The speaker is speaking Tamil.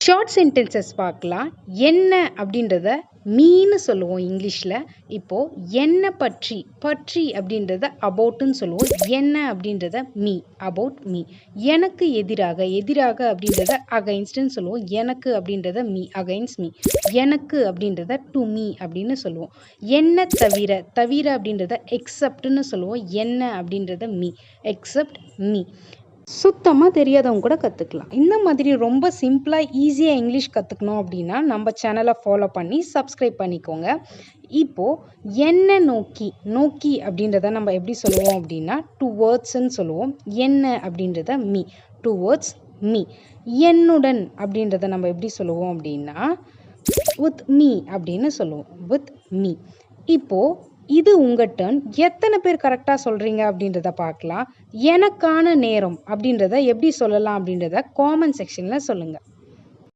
ஷார்ட் சென்டென்சஸ் பார்க்கலாம். என்ன அப்படின்றத மீன்னு சொல்லுவோம் இங்கிலீஷில். இப்போது என்ன பற்றி, பற்றி அப்படின்றத அபவுட்டுன்னு சொல்லுவோம். என்ன அப்படின்றத மீ, அபவுட் மீ. எனக்கு எதிராக, எதிராக அப்படின்றத அகைன்ஸ்ட்னு சொல்லுவோம். எனக்கு அப்படின்றத மீ, அகைன்ஸ்ட் மீ. எனக்கு அப்படின்றத டு மீ அப்படின்னு சொல்லுவோம். என்ன தவிர, தவிர அப்படின்றத எக்ஸப்ட்னு சொல்லுவோம். என்ன அப்படின்றத மீ, எக்ஸப்ட் மீ. சுத்தமாக தெரியாதவங்க கூட கற்றுக்கலாம். இந்த மாதிரி ரொம்ப சிம்பிளாக ஈஸியாக இங்கிலீஷ் கற்றுக்கணும் அப்படின்னா நம்ம சேனலை ஃபாலோ பண்ணி சப்ஸ்கிரைப் பண்ணிக்கோங்க. இப்போது என்ன நோக்கி, நோக்கி அப்படின்றத நம்ம எப்படி சொல்லுவோம் அப்படின்னா டுவர்ட்ஸ்ன்னு சொல்லுவோம். என்ன அப்படின்றத மீ, டுவர்ட்ஸ் மீ. என்னுடன் அப்படின்றத நம்ம எப்படி சொல்லுவோம் அப்படின்னா வித் மீ அப்படின்னு சொல்லுவோம். With me. இப்போது இது உங்கள் டர்ன். எத்தனை பேர் கரெக்டாக சொல்கிறீங்க அப்படின்றத பார்க்கலாம். எனக்கான நேரம் அப்படின்றத எப்படி சொல்லலாம் அப்படின்றத காமெண்ட் செக்ஷனில் சொல்லுங்கள்.